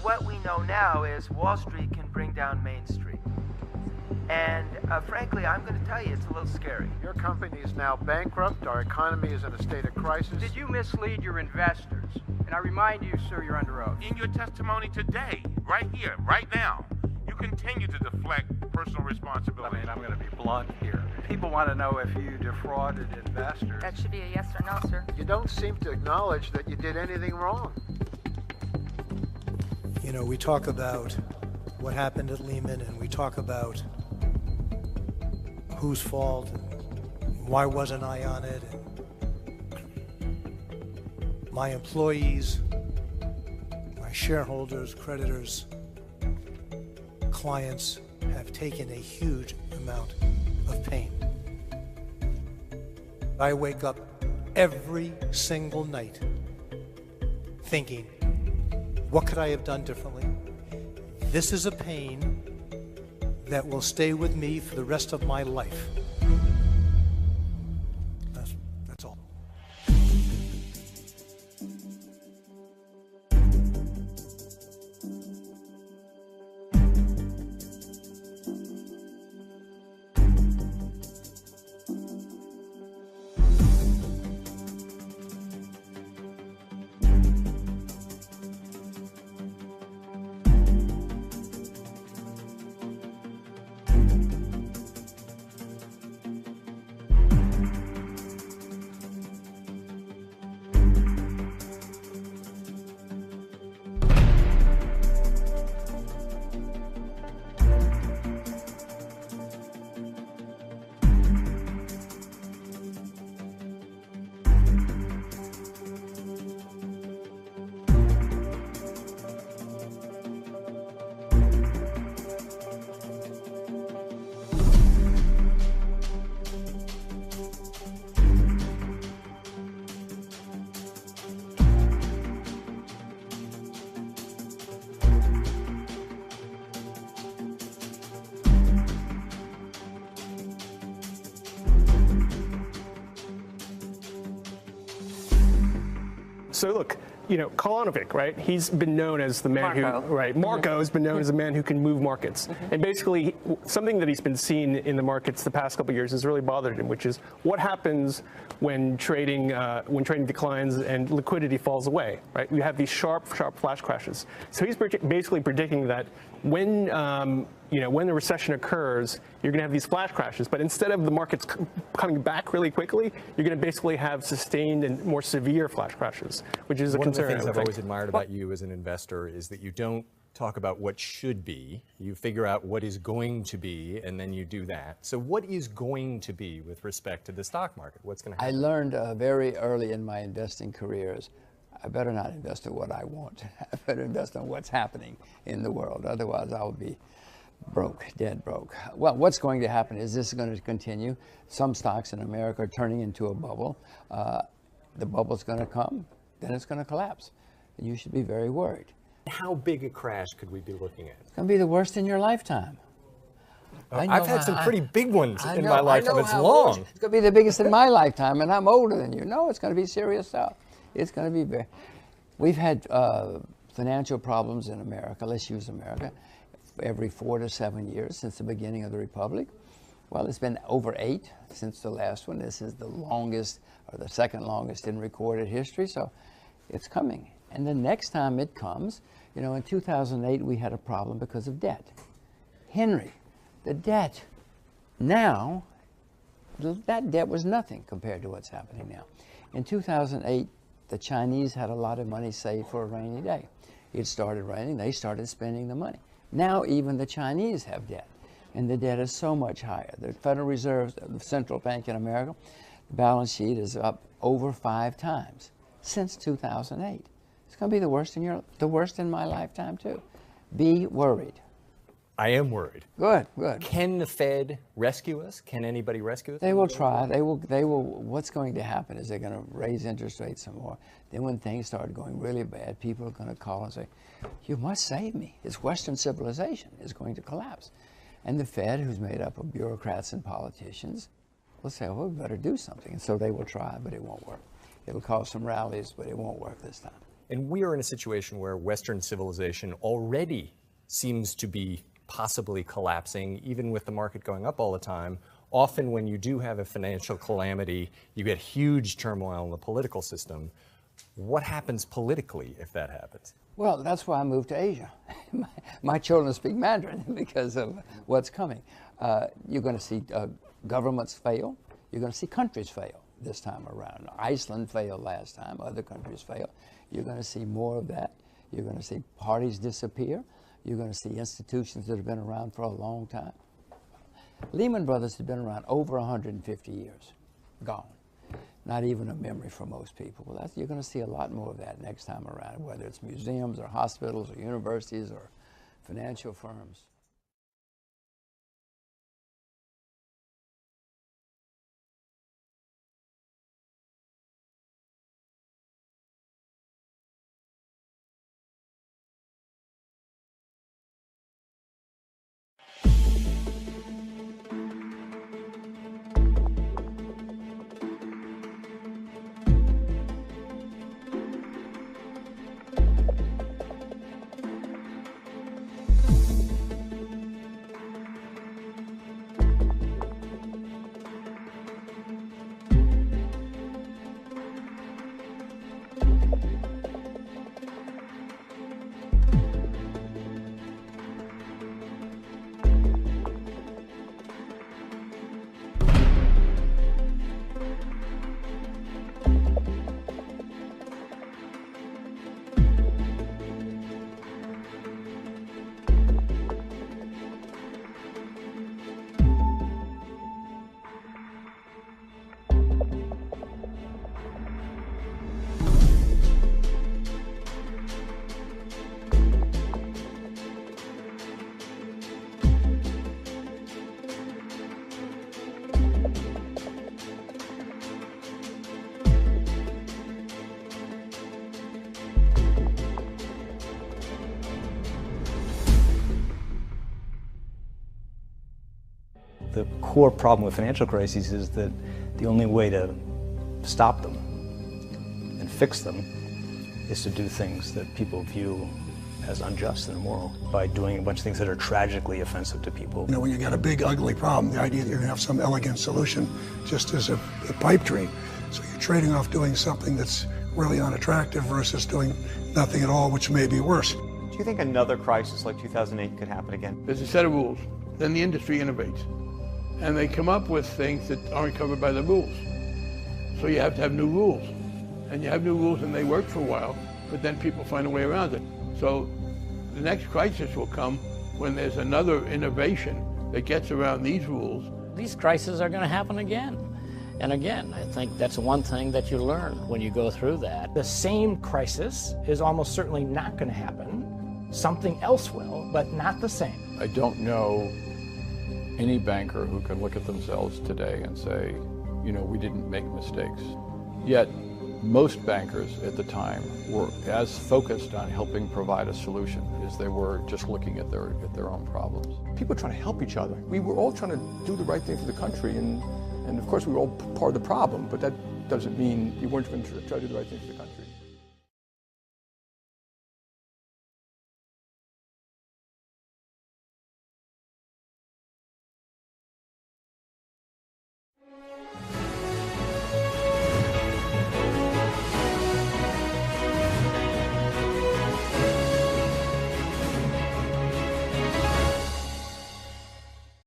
what we know now is Wall Street can bring down Main Street. And frankly, I'm going to tell you, it's a little scary. Your company is now bankrupt. Our economy is in a state of crisis. Did you mislead your investors? And I remind you, sir, you're under oath. In your testimony today, right here, right now, you continue to deflect personal responsibility. I mean, I'm going to be blunt here. People want to know if you defrauded investors. That should be a yes or no, sir. You don't seem to acknowledge that you did anything wrong. You know, we talk about what happened at Lehman, and we talk about whose fault and why wasn't I on it. And my employees, my shareholders, creditors, clients have taken a huge amount of pain. I wake up every single night thinking, what could I have done differently? This is a pain that will stay with me for the rest of my life. That's all. So look, you know, Kolanovic, right? He's been known as the man Marco has been known as the man who can move markets. And basically, something that he's been seeing in the markets the past couple of years has really bothered him, which is what happens when trading declines and liquidity falls away, right? You have these sharp flash crashes. So he's basically predicting that when when the recession occurs, you're going to have these flash crashes. But instead of the markets coming back really quickly, you're going to basically have sustained and more severe flash crashes, which is a concern. One of the things I've always admired about you as an investor is that you don't talk about what should be. You figure out what is going to be, and then you do that. So what is going to be with respect to the stock market? What's going to happen? I learned very early in my investing careers, I better not invest in what I want. I better invest in what's happening in the world. Otherwise, I would be broke, dead broke. Well, what's going to happen is this is going to continue. Some stocks in America are turning into a bubble. The bubble's going to come, then it's going to collapse. And you should be very worried. How big a crash could we be looking at? It's going to be the worst in your lifetime. I've had some pretty big ones in my lifetime. It's long. It's going to be the biggest in my lifetime, and I'm older than you. No, it's going to be serious stuff. It's going to be very... We've had financial problems in America, let's use America, every 4 to 7 years since the beginning of the Republic. Well, it's been over 8 since the last one. This is the longest, or the second longest in recorded history, so it's coming. And the next time it comes, you know, in 2008, we had a problem because of debt. Henry, the debt, now, that debt was nothing compared to what's happening now. In 2008, the Chinese had a lot of money saved for a rainy day. It started raining, they started spending the money. Now even the Chinese have debt, and the debt is so much higher. The Federal Reserve, the central bank in America, the balance sheet is up over 5 times since 2008. It's going to be the worst in my lifetime too. Be worried. I am worried. Good, good. Can the Fed rescue us? Can anybody rescue us? They will try. They will. What's going to happen is they're going to raise interest rates some more. Then when things start going really bad, people are going to call and say, you must save me. It's Western civilization is going to collapse. And the Fed, who's made up of bureaucrats and politicians, will say, well, we better do something. And so they will try, but it won't work. It'll cause some rallies, but it won't work this time. And we are in a situation where Western civilization already seems to be possibly collapsing, even with the market going up all the time. Often when you do have a financial calamity, you get huge turmoil in the political system. What happens politically if that happens? Well, that's why I moved to Asia. My children speak Mandarin because of what's coming. You're going to see governments fail. You're going to see countries fail this time around. Iceland failed last time. Other countries fail. You're going to see more of that. You're going to see parties disappear. You're going to see institutions that have been around for a long time. Lehman Brothers has been around over 150 years. Gone. Not even a memory for most people. Well, you're going to see a lot more of that next time around, whether it's museums or hospitals or universities or financial firms. The core problem with financial crises is that the only way to stop them and fix them is to do things that people view as unjust and immoral by doing a bunch of things that are tragically offensive to people. You know, when you got a big, ugly problem, the idea that you're going to have some elegant solution just is a pipe dream. So you're trading off doing something that's really unattractive versus doing nothing at all, which may be worse. Do you think another crisis like 2008 could happen again? There's a set of rules. Then the industry innovates. And they come up with things that aren't covered by the rules. So you have to have new rules. And you have new rules and they work for a while, but then people find a way around it. So the next crisis will come when there's another innovation that gets around these rules. These crises are going to happen again. And again, I think that's one thing that you learn when you go through that. The same crisis is almost certainly not going to happen. Something else will, but not the same. I don't know any banker who can look at themselves today and say, you know, we didn't make mistakes. Yet, most bankers at the time were as focused on helping provide a solution as they were just looking at their own problems. People are trying to help each other. We were all trying to do the right thing for the country, and of course we were all part of the problem, but that doesn't mean you weren't going to try to do the right thing for the country.